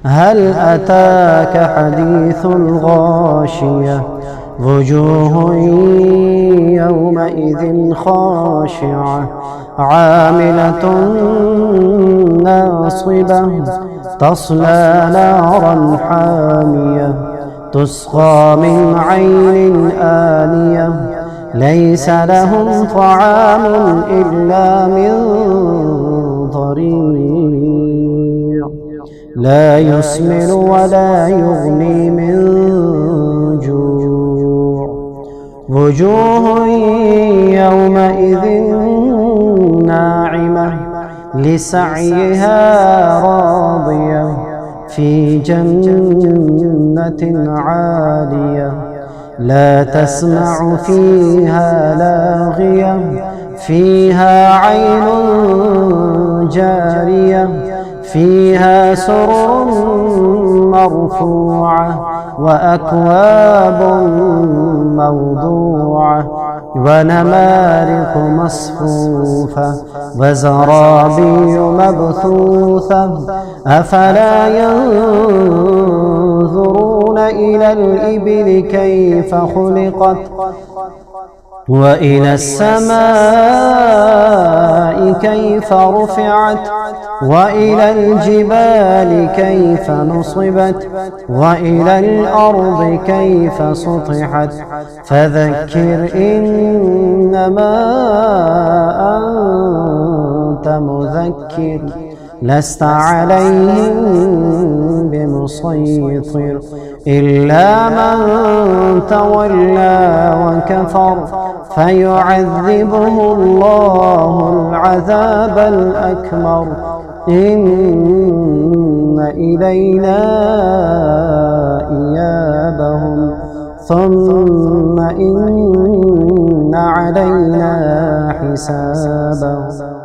هل أتاك حديث الغاشية وجوه يومئذ خاشعة عاملة ناصبة تصلى نارا حامية تسقى من عين آنية ليس لهم طعام إلا من ضريع لا يسمن ولا يغني من جوع وجوه يومئذ ناعمة لسعيها راضية في جنة عالية لا تسمع فيها لاغية فيها عين جارية فيها سرر مرفوعة وأكواب موضوعة ونمارق مصفوفة وزرابي مبثوثة أفلا ينظرون إلى الإبل كيف خلقت وإلى السماء كيف رفعت وإلى الجبال كيف نصبت وإلى الأرض كيف سطحت فذكر إنما أنت مذكر لست عليهم بمسيطر إلا من تولى وكفر فيعذبه الله العذاب الأكبر إن إلينا إيابهم ثم إن علينا حسابهم